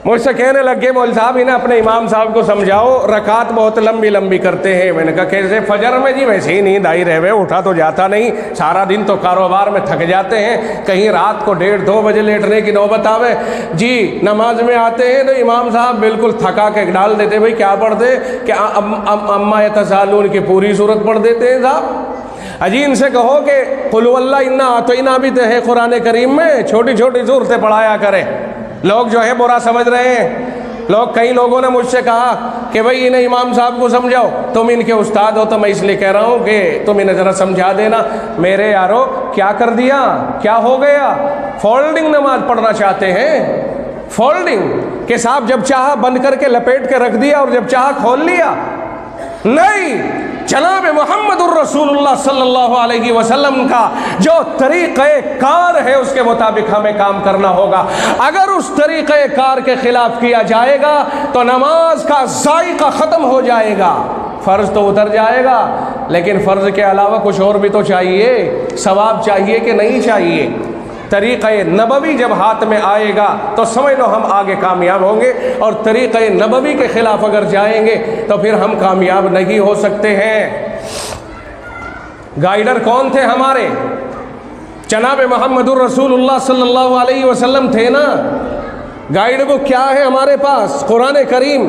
مجھ سے کہنے لگ گئے مول صاحب انہیں اپنے امام صاحب کو سمجھاؤ، رکعت بہت لمبی کرتے ہیں۔ میں نے کہا کیسے؟ فجر میں جی ویسے ہی نیند آئی رہے، اٹھا تو جاتا نہیں، سارا دن تو کاروبار میں تھک جاتے ہیں، کہیں رات کو 1:30-2 بجے لیٹنے کی نوبت آوے جی، نماز میں آتے ہیں تو امام صاحب بالکل تھکا کے ڈال دیتے، بھائی کیا پڑھ دے کہ اما یتسالون کی پوری صورت پڑھ دیتے ہیں صاحب۔ اجی ان سے کہو کہ قل هو اللہ انا اعطیناک بھی تو ہے قرآن کریم میں، چھوٹی چھوٹی صورتیں پڑھایا کریں۔ لوگ جو ہے برا سمجھ رہے ہیں، کئی لوگوں نے مجھ سے کہا کہ بھئی انہیں امام صاحب کو سمجھاؤ، تم ان کے استاد ہو تو میں اس لیے کہہ رہا ہوں کہ تم انہیں ذرا سمجھا دینا۔ میرے یارو کیا کر دیا، کیا ہو گیا؟ فولڈنگ نماز پڑھنا چاہتے ہیں، فولڈنگ کہ صاحب جب چاہا بند کر کے لپیٹ کے رکھ دیا اور جب چاہا کھول لیا؟ نہیں، جناب محمد الرسول اللہ صلی اللہ علیہ وسلم کا جو طریقہ کار ہے اس کے مطابق ہمیں کام کرنا ہوگا۔ اگر اس طریقہ کار کے خلاف کیا جائے گا تو نماز کا ذائقہ ختم ہو جائے گا، فرض تو اتر جائے گا، لیکن فرض کے علاوہ کچھ اور بھی تو چاہیے، ثواب چاہیے کہ نہیں چاہیے؟ طریقہ نبوی جب ہاتھ میں آئے گا تو سمجھ لو ہم آگے کامیاب ہوں گے، اور طریقہ نبوی کے خلاف اگر جائیں گے تو پھر ہم کامیاب نہیں ہو سکتے ہیں۔ گائیڈر کون تھے ہمارے؟ جناب محمد الرسول اللہ صلی اللہ علیہ وسلم تھے نا۔ گائیڈ بک کیا ہے ہمارے پاس؟ قرآن کریم۔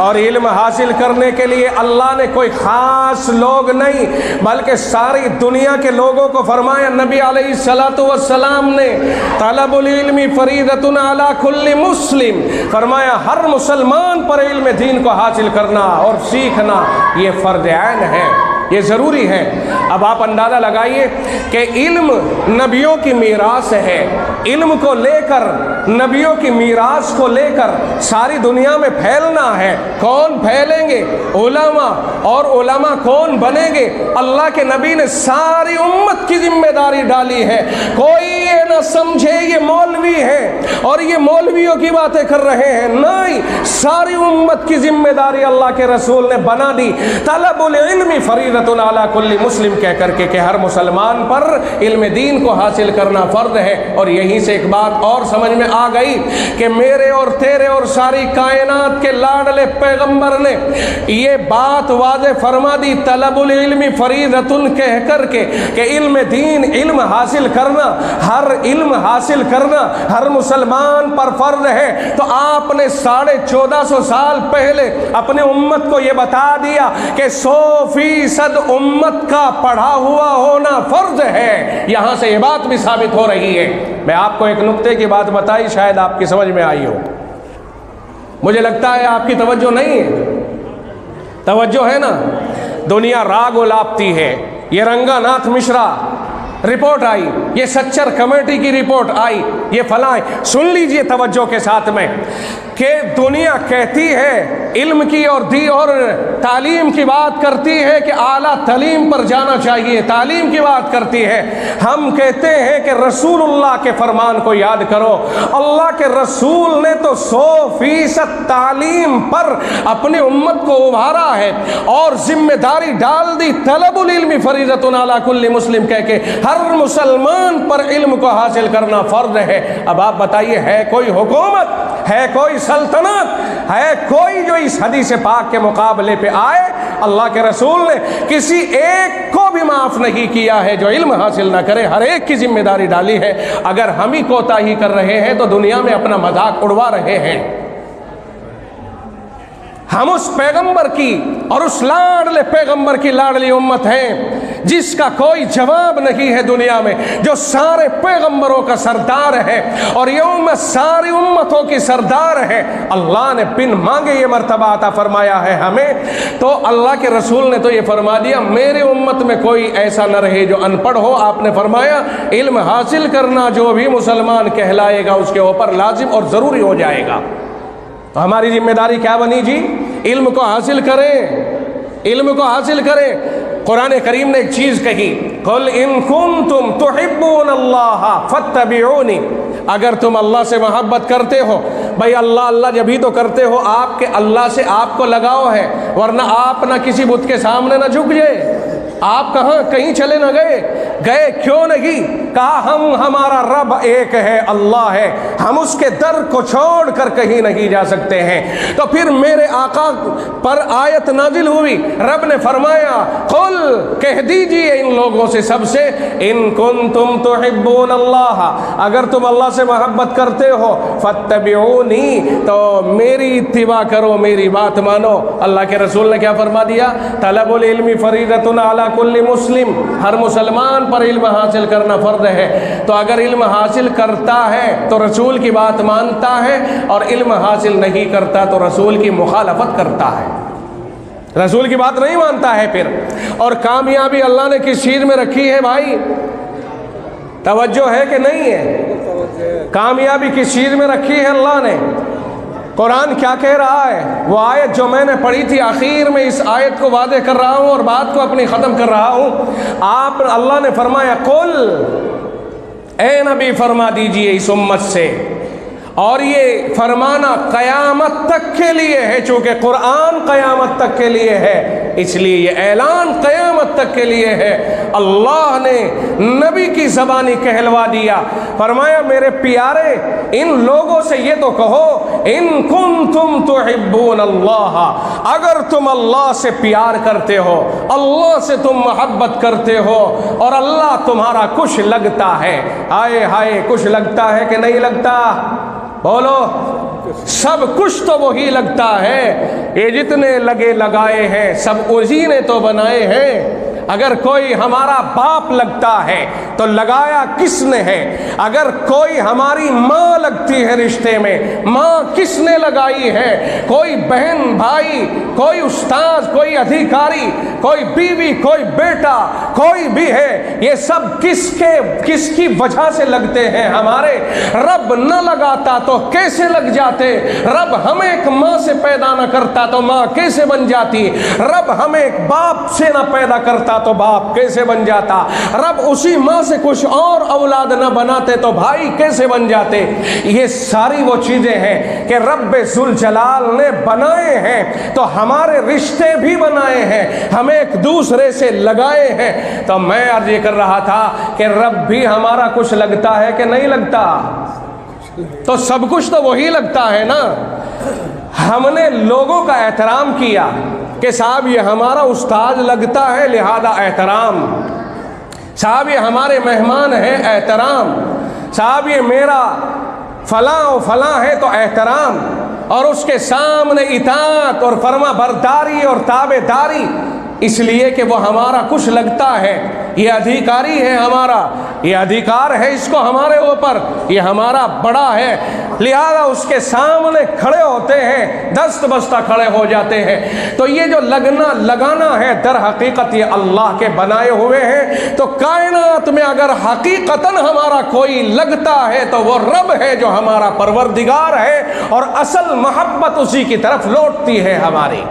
اور علم حاصل کرنے کے لیے اللہ نے کوئی خاص لوگ نہیں بلکہ ساری دنیا کے لوگوں کو فرمایا۔ نبی علیہ الصلوۃ والسلام نے طلب العلم فریضۃ علی کل مسلم، فرمایا ہر مسلمان پر علم دین کو حاصل کرنا اور سیکھنا یہ فرض عین ہے، یہ ضروری ہے۔ اب آپ اندازہ لگائیے کہ علم نبیوں کی میراث ہے، علم کو لے کر، نبیوں کی میراث کو لے کر ساری دنیا میں پھیلنا ہے۔ کون پھیلیں گے؟ علماء۔ اور علماء کون بنیں گے؟ اللہ کے نبی نے ساری امت کی ذمہ داری ڈالی ہے۔ کوئی یہ نہ سمجھے یہ مولوی ہے اور یہ مولویوں کی باتیں کر رہے ہیں، نہیں، ساری امت کی ذمہ داری اللہ کے رسول نے بنا دی۔ طلب العلم فریضۃ علی کل مسلم کہہ کر کے کہ ہر مسلمان پر علم دین کو حاصل کرنا فرض ہے۔ اور یہیں سے ایک بات اور سمجھ میں آ گئی کہ میرے اور تیرے اور ساری کائنات کے لاڈلے پیغمبر نے یہ بات واضح فرما دی، طلب العلم فریضۃ کہہ کر کے کہ علم دین، علم حاصل کرنا، ہر علم حاصل کرنا ہر مسلمان پر فرض ہے۔ تو آپ نے 1450 سال پہلے اپنے امت کو یہ بتا دیا کہ 100% امت کا پڑھا ہوا ہونا فرض ہے۔ یہاں سے یہ بات بھی ثابت ہو رہی ہے۔ میں آپ کو ایک نقطے کی بات بتائی، شاید آپ کی سمجھ میں آئی ہو، مجھے لگتا ہے آپ کی توجہ نہیں ہے۔ توجہ ہے نا؟ دنیا راگ الاپتی ہے، یہ رنگا ناتھ مشرا رپورٹ آئی، یہ سچر کمیٹی کی رپورٹ آئی، یہ فلاں، سن لیجئے توجہ کے ساتھ میں کہ دنیا کہتی ہے علم کی اور تعلیم کی بات کرتی ہے کہ اعلیٰ تعلیم پر جانا چاہیے، تعلیم کی بات کرتی ہے۔ ہم کہتے ہیں کہ رسول اللہ کے فرمان کو یاد کرو، اللہ کے رسول نے تو 100% تعلیم پر اپنی امت کو ابھارا ہے اور ذمہ داری ڈال دی، طلب العلم فریضۃ علی کل مسلم کہہ کے ہر مسلمان پر علم کو حاصل کرنا فرض ہے۔ اب آپ بتائیے، ہے کوئی حکومت، ہے کوئی سلطنت، ہے کوئی جو اس حدیث پاک کے مقابلے پہ آئے؟ اللہ کے رسول نے کسی ایک کو بھی معاف نہیں کیا ہے جو علم حاصل نہ کرے، ہر ایک کی ذمہ داری ڈالی ہے۔ اگر ہم ہی کوتاہی کر رہے ہیں تو دنیا میں اپنا مذاق اڑوا رہے ہیں۔ ہم اس پیغمبر کی اور اس لاڈلے پیغمبر کی لاڈلی امت ہیں جس کا کوئی جواب نہیں ہے دنیا میں، جو سارے پیغمبروں کا سردار ہے اور یہ امت ساری امتوں کی سردار ہے۔ اللہ نے بن مانگے یہ مرتبہ عطا فرمایا ہے ہمیں، تو اللہ کے رسول نے تو یہ فرما دیا میرے امت میں کوئی ایسا نہ رہے جو ان پڑھ ہو۔ آپ نے فرمایا علم حاصل کرنا جو بھی مسلمان کہلائے گا اس کے اوپر لازم اور ضروری ہو جائے گا۔ تو ہماری ذمہ داری کیا بنی جی؟ علم کو حاصل کریں، علم کو حاصل کریں۔ قرآن کریم نے ایک چیز کہی، قل ان کنتم تحبون اللہ فاتبعونی، اگر تم اللہ سے محبت کرتے ہو، بھائی اللہ اللہ جبھی تو کرتے ہو، آپ کے اللہ سے آپ کو لگاؤ ہے، ورنہ آپ نہ کسی بت کے سامنے نہ جھک جائے۔ آپ کہاں کہیں چلے نہ گئے کیوں نہیں؟ کہا ہمارا رب ایک ہے، اللہ ہے، ہم اس کے در کو چھوڑ کر کہیں نہیں جا سکتے ہیں۔ تو پھر میرے آقا پر آیت نازل ہوئی، رب نے فرمایا قل، کہہ دیجئے ان لوگوں سے سب سے، ان کنتم تحبون اللہ، اگر تم اللہ سے محبت کرتے ہو، فاتبعونی، تو میری اتباع کرو، میری بات مانو۔ اللہ کے رسول نے کیا فرما دیا؟ طلب العلم فریضۃ علی کل مسلم، ہر مسلمان پر علم حاصل کرنا فرض ہے۔ تو اگر علم حاصل کرتا ہے تو رسول کی بات مانتا ہے، اور علم حاصل نہیں کرتا تو رسول کی مخالفت کرتا ہے، رسول کی بات نہیں مانتا ہے پھر۔ اور کامیابی اللہ نے کس چیز میں رکھی ہے بھائی؟ توجہ ہے کہ نہیں ہے؟ کامیابی کس چیز میں رکھی ہے اللہ نے؟ قرآن کیا کہہ رہا ہے؟ وہ آیت جو میں نے پڑھی تھی، آخر میں اس آیت کو واضح کر رہا ہوں اور بات کو اپنی ختم کر رہا ہوں۔ اللہ نے فرمایا قل، اے نبی فرما دیجئے اس امت سے، اور یہ فرمانا قیامت تک کے لیے ہے، چونکہ قرآن قیامت تک کے لیے ہے، اس لیے یہ اعلان قیامت تک کے لیے ہے۔ اللہ نے نبی کی زبانی کہلوا دیا، فرمایا میرے پیارے ان لوگوں سے یہ تو کہو، ان کنتم تحبون اللہ، اگر تم اللہ سے پیار کرتے ہو، اللہ سے تم محبت کرتے ہو، اور اللہ تمہارا کچھ لگتا ہے، ہائے ہائے کچھ لگتا ہے کہ نہیں لگتا؟ بولو، سب کچھ تو وہی لگتا ہے، یہ جتنے لگے لگائے ہیں سب اسی نے تو بنائے ہیں۔ اگر کوئی ہمارا باپ لگتا ہے تو لگایا کس نے ہے؟ اگر کوئی ہماری ماں لگتی ہے رشتے میں، ماں کس نے لگائی ہے؟ کوئی بہن بھائی، کوئی استاذ، کوئی ادھیکاری، کوئی بیوی، کوئی بیٹا، کوئی بھی ہے، یہ سب کس کی وجہ سے لگتے ہیں ہمارے؟ رب نہ لگاتا تو کیسے لگ جاتے؟ رب ہمیں ایک ماں سے پیدا نہ کرتا تو ماں کیسے بن جاتی؟ رب ہمیں ایک باپ سے نہ پیدا کرتا تو باپ کیسے بن جاتا؟ رب اسی ماں سے کچھ اور اولاد نہ بناتے تو بھائی کیسے بن جاتے؟ یہ ساری وہ چیزیں ہیں کہ رب ذوالجلال نے بنائے ہیں، تو ہمارے رشتے بھی بنائے ہیں، ہمیں ایک دوسرے سے لگائے ہیں۔ تو میں عرض یہ کر رہا تھا کہ رب بھی ہمارا کچھ لگتا ہے کہ نہیں لگتا؟ تو سب کچھ تو وہی لگتا ہے نا۔ ہم نے لوگوں کا احترام کیا کہ صاحب یہ ہمارا استاد لگتا ہے لہذا احترام، صاحب یہ ہمارے مہمان ہیں احترام، صاحب یہ میرا فلاں و فلاں ہے تو احترام، اور اس کے سامنے اطاعت اور فرما برداری اور تابع داری، اس لیے کہ وہ ہمارا کچھ لگتا ہے، یہ ادھیکاری ہے ہمارا، یہ ادھیکار ہے اس کو ہمارے اوپر، یہ ہمارا بڑا ہے، لہذا اس کے سامنے کھڑے ہوتے ہیں، دست بستہ کھڑے ہو جاتے ہیں۔ تو یہ جو لگانا ہے در حقیقت یہ اللہ کے بنائے ہوئے ہیں۔ تو کائنات میں اگر حقیقتاً ہمارا کوئی لگتا ہے تو وہ رب ہے جو ہمارا پروردگار ہے، اور اصل محبت اسی کی طرف لوٹتی ہے ہماری،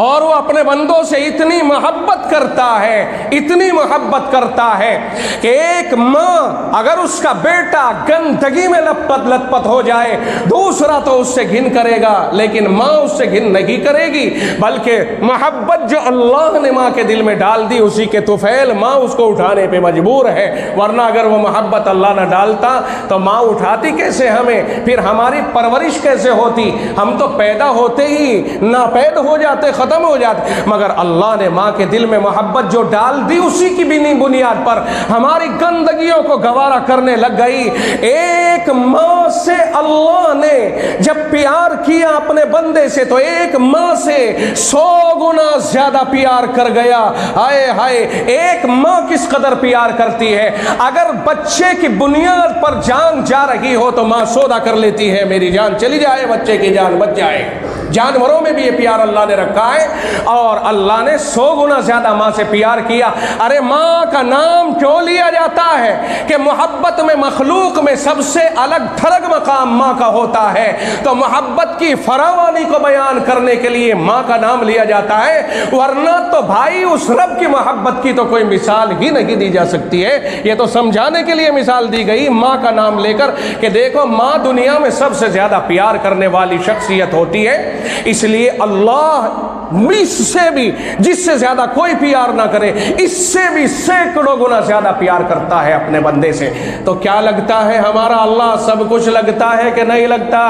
اور وہ اپنے بندوں سے اتنی محبت کرتا ہے، اتنی محبت کرتا ہے کہ ایک ماں اگر اس کا بیٹا گندگی میں لت پت ہو جائے، دوسرا تو اس سے گھن کرے گا لیکن ماں اس سے گھن نہیں کرے گی، بلکہ محبت جو اللہ نے ماں کے دل میں ڈال دی اسی کے طفیل ماں اس کو اٹھانے پہ مجبور ہے، ورنہ اگر وہ محبت اللہ نہ ڈالتا تو ماں اٹھاتی کیسے ہمیں؟ پھر ہماری پرورش کیسے ہوتی؟ ہم تو پیدا ہوتے ہی ناپید ہو جاتے، ختم ہو جاتے، مگر اللہ نے ماں کے دل میں محبت جو ڈال دی اسی کی بنیاد پر ہماری گندگیوں کو گوارا کرنے لگ گئی۔ ایک ماں سے اللہ نے جب پیار کیا اپنے بندے سے تو ایک ماں سے 100 گنا زیادہ پیار کر گیا۔ ہائے ہائے، ایک ماں کس قدر پیار کرتی ہے، اگر بچے کی بنیاد پر جان جا رہی ہو تو ماں سودا کر لیتی ہے، میری جان چلی جائے، بچے کی جان بچ جائے۔ جانوروں میں بھی یہ پیار اللہ نے رکھا ہے، اور اللہ نے 100 گنا زیادہ ماں سے پیار کیا۔ ارے ماں کا نام کیوں لیا جاتا ہے کہ محبت میں مخلوق میں سب سے الگ تھلگ مقام ماں کا ہوتا ہے، تو محبت کی فراوانی کو بیان کرنے کے لیے ماں کا نام لیا جاتا ہے، ورنہ تو بھائی اس رب کی محبت کی تو کوئی مثال ہی نہیں دی جا سکتی ہے۔ یہ تو سمجھانے کے لیے مثال دی گئی ماں کا نام لے کر کہ دیکھو ماں دنیا میں سب سے زیادہ پیار کرنے والی شخصیت ہوتی ہے، اس لیے اللہ اس سے بھی جس سے زیادہ کوئی پیار نہ کرے، اس سے بھی سینکڑوں گنا زیادہ پیار کرتا ہے اپنے بندے سے۔ تو کیا لگتا ہے ہمارا اللہ؟ سب کچھ لگتا ہے کہ نہیں لگتا؟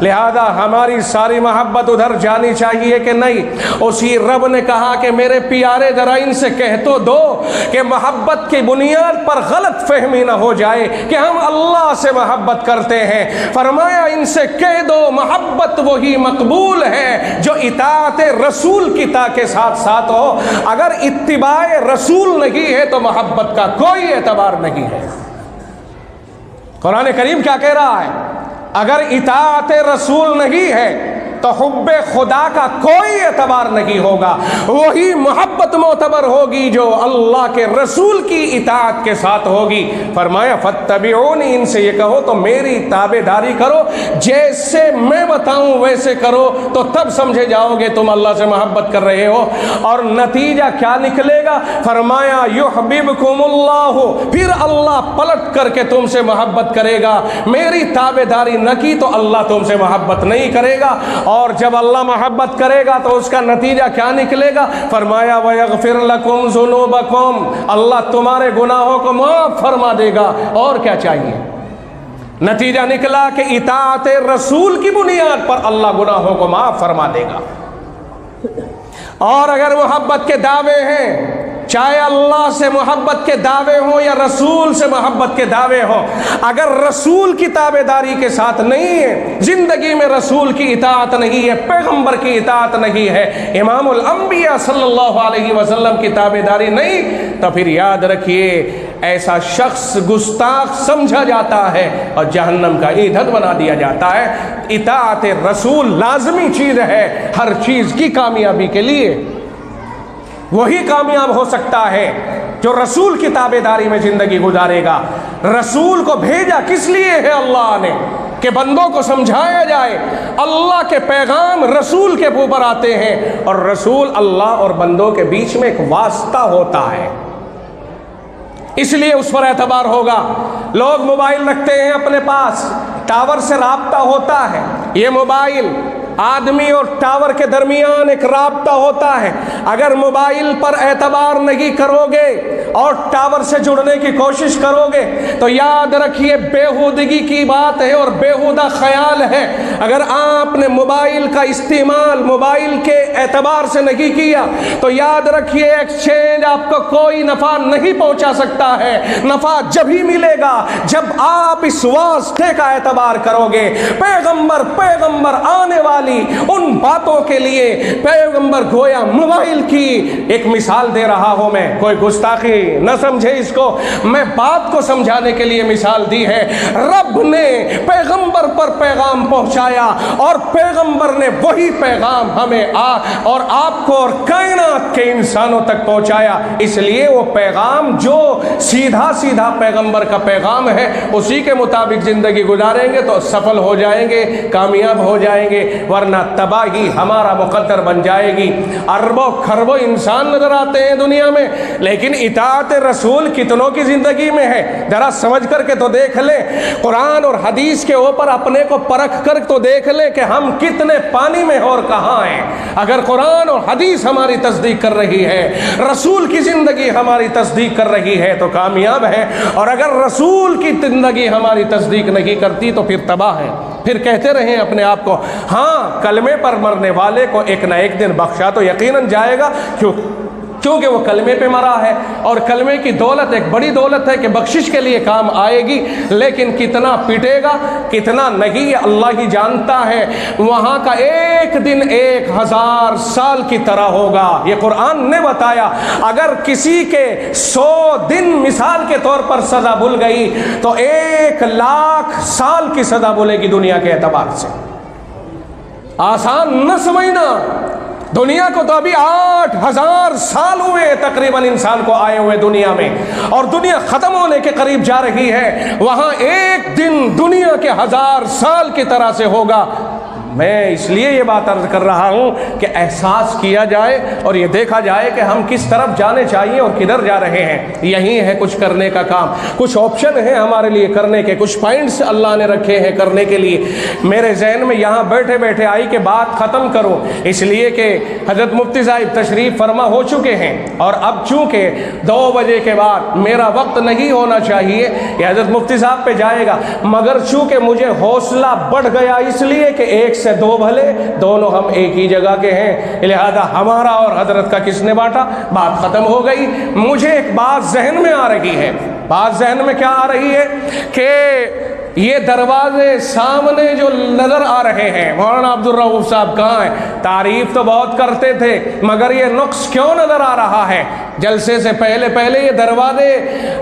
لہذا ہماری ساری محبت ادھر جانی چاہیے کہ نہیں؟ اسی رب نے کہا کہ میرے پیارے ذرا ان سے کہہ تو دو کہ محبت کی بنیاد پر غلط فہمی نہ ہو جائے کہ ہم اللہ سے محبت کرتے ہیں۔ فرمایا ان سے کہہ دو محبت وہی مقبول ہے جو اطاعت رسول کی کے ساتھ ساتھ ہو، اگر اتباع رسول نہیں ہے تو محبت کا کوئی اعتبار نہیں ہے۔ قرآن کریم کیا کہہ رہا ہے؟ اگر اطاعت رسول نہیں ہے تو حب خدا کا کوئی اعتبار نہیں ہوگا، وہی محبت معتبر ہوگی جو اللہ کے رسول کی اطاعت کے ساتھ ہوگی۔ فرمایا فاتبعونی، ان سے یہ کہو تو میری تابع داری کرو، جیسے میں بتاؤں ویسے کرو، تو تب سمجھے جاؤ گے تم اللہ سے محبت کر رہے ہو۔ اور نتیجہ کیا نکلے گا؟ فرمایا یحببکم اللہ، پھر اللہ پلٹ کر کے تم سے محبت کرے گا۔ میری تابع داری نہ کی تو اللہ تم سے محبت نہیں کرے گا، اور جب اللہ محبت کرے گا تو اس کا نتیجہ کیا نکلے گا؟ فرمایا وَيَغْفِرْ لَكُمْ ذُنُوبَكُمْ، اللہ تمہارے گناہوں کو معاف فرما دے گا۔ اور کیا چاہیے؟ نتیجہ نکلا کہ اطاعت رسول کی بنیاد پر اللہ گناہوں کو معاف فرما دے گا۔ اور اگر محبت کے دعوے ہیں چاہے اللہ سے محبت کے دعوے ہوں یا رسول سے محبت کے دعوے ہوں، اگر رسول کی تابع داری کے ساتھ نہیں ہے، زندگی میں رسول کی اطاعت نہیں ہے، پیغمبر کی اطاعت نہیں ہے، امام الانبیاء صلی اللہ علیہ وسلم کی تابع داری نہیں، تو پھر یاد رکھیے ایسا شخص گستاخ سمجھا جاتا ہے اور جہنم کا ایندھن بنا دیا جاتا ہے۔ اطاعت رسول لازمی چیز ہے ہر چیز کی کامیابی کے لیے۔ وہی کامیاب ہو سکتا ہے جو رسول کی تابع داری میں زندگی گزارے گا۔ رسول کو بھیجا کس لیے ہے اللہ نے؟ کہ بندوں کو سمجھایا جائے۔ اللہ کے پیغام رسول کے اوپر آتے ہیں، اور رسول اللہ اور بندوں کے بیچ میں ایک واسطہ ہوتا ہے، اس لیے اس پر اعتبار ہوگا۔ لوگ موبائل رکھتے ہیں اپنے پاس، ٹاور سے رابطہ ہوتا ہے، یہ موبائل آدمی اور ٹاور کے درمیان ایک رابطہ ہوتا ہے۔ اگر موبائل پر اعتبار نہیں کرو گے اور ٹاور سے جڑنے کی کوشش کرو گے تو یاد رکھیے بےہودگی کی بات ہے اور بےہودہ خیال ہے۔ اگر آپ نے موبائل کا استعمال موبائل کے اعتبار سے نہیں کیا تو یاد رکھیے ایکسچینج آپ کو کوئی نفع نہیں پہنچا سکتا ہے۔ نفع جب ہی ملے گا جب آپ اس واسطے کا اعتبار کرو گے۔ پیغمبر آنے والی ان باتوں کے لیے پیغمبر گویا موبائل کی ایک مثال دے رہا ہوں میں، کوئی گستاخی نہ سمجھے اس کو، میں بات کو سمجھانے کے لیے مثال دی ہے۔ رب نے پیغمبر پر پیغام پہنچایا اور پیغمبر نے وہی پیغام ہمیں اور آپ کو اور کائنات کے انسانوں تک پہنچایا۔ اس لیے وہ پیغام جو سیدھا سیدھا پیغمبر کا پیغام ہے اسی کے مطابق زندگی گزاریں گے تو سفل ہو جائیں گے، کامیاب ہو جائیں گے، ورنہ تباہی ہمارا مقدر بن جائے گی۔ اربوں خربوں انسان نظر آتے ہیں دنیا میں، لیکن اطاعت رسول کتنوں کی زندگی میں ہے؟ ذرا سمجھ کر کے تو دیکھ لیں، قرآن اور حدیث کے اوپر اپنے کو پرکھ کر تو دیکھ لیں کہ ہم کتنے پانی میں اور کہاں ہیں۔ اگر قرآن اور حدیث ہماری تصدیق کر رہی ہے، رسول کی زندگی ہماری تصدیق کر رہی ہے تو کامیاب ہے، اور اگر رسول کی زندگی ہماری تصدیق نہیں کرتی تو پھر تباہ ہے۔ پھر کہتے رہیں اپنے آپ کو، ہاں کلمے پر مرنے والے کو ایک نہ ایک دن بخشا تو یقیناً جائے گا، کیونکہ وہ کلمے پہ مرا ہے، اور کلمے کی دولت ایک بڑی دولت ہے کہ بخشش کے لیے کام آئے گی، لیکن کتنا پٹے گا کتنا نہیں یہ اللہ ہی جانتا ہے۔ وہاں کا ایک دن 1000 سال کی طرح ہوگا، یہ قرآن نے بتایا۔ اگر کسی کے 100 دن مثال کے طور پر سزا بھول گئی تو 1,00,000 سال کی سزا بھولے گی دنیا کے اعتبار سے۔ آسان نہ سمجھنا، دنیا کو تو ابھی 8,000 سال ہوئے تقریباً انسان کو آئے ہوئے دنیا میں، اور دنیا ختم ہونے کے قریب جا رہی ہے۔ وہاں ایک دن دنیا کے 1000 سال کی طرح سے ہوگا۔ میں اس لیے یہ بات عرض کر رہا ہوں کہ احساس کیا جائے اور یہ دیکھا جائے کہ ہم کس طرف جانے چاہیے اور کدھر جا رہے ہیں۔ یہی ہے کچھ کرنے کا کام، کچھ آپشن ہیں ہمارے لیے کرنے کے، کچھ پوائنٹس اللہ نے رکھے ہیں کرنے کے لیے۔ میرے ذہن میں یہاں بیٹھے بیٹھے آئی کہ بات ختم کروں، اس لیے کہ حضرت مفتی صاحب تشریف فرما ہو چکے ہیں، اور اب چونکہ 2 بجے کے بعد میرا وقت نہیں ہونا چاہیے، یہ حضرت مفتی صاحب پہ جائے گا، مگر چونکہ مجھے حوصلہ بڑھ گیا اس لیے کہ 1 سے 2 بھلے دونوں ہم ایک ہی جگہ کے ہیں، لہذا ہمارا اور حضرت کا کس نے بانٹا، بات ختم ہو گئی۔ مجھے ایک بات ذہن میں آ رہی ہے، بات ذہن میں کیا آ رہی ہے کہ یہ دروازے سامنے جو نظر آ رہے ہیں، مولانا عبدالرؤوف صاحب کہاں ہیں؟ تعریف تو بہت کرتے تھے مگر یہ نقص کیوں نظر آ رہا ہے؟ جلسے سے پہلے یہ دروازے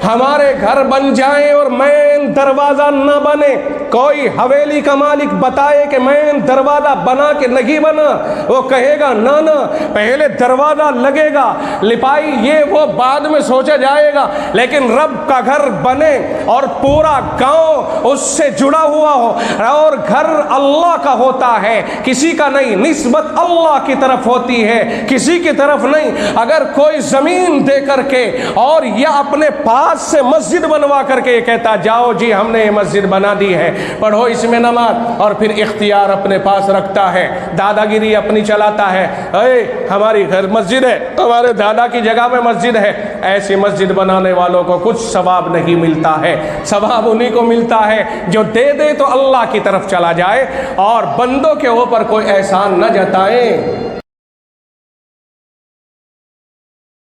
ہمارے گھر بن جائیں اور مین دروازہ نہ بنے، کوئی حویلی کا مالک بتائے کہ مین دروازہ بنا کہ نہیں بنا، وہ کہے گا نہ پہلے دروازہ لگے گا، لپائی یہ وہ بعد میں سوچا جائے گا، لیکن رب کا گھر بنے اور پورا گاؤں اس سے جڑا ہوا ہو، اور گھر اللہ کا ہوتا ہے، کسی کا نہیں، نسبت اللہ کی طرف ہوتی ہے، کسی کی طرف نہیں۔ اگر کوئی زمین دے کر کے اور یا اپنے پاس سے مسجد بنوا کر کے یہ کہتا جاؤ جی ہم نے یہ مسجد بنا دی ہے، پڑھو اس میں نماز، اور پھر اختیار اپنے پاس رکھتا ہے، دادا گیری اپنی چلاتا ہے، اے ہماری گھر مسجد ہے، ہمارے دادا کی جگہ میں مسجد ہے، ایسی مسجد بنانے والوں کو کچھ ثواب نہیں ملتا ہے۔ ثواب انہی کو ملتا ہے جو دے تو اللہ کی طرف چلا جائے اور بندوں کے اوپر کوئی احسان نہ جتائیں۔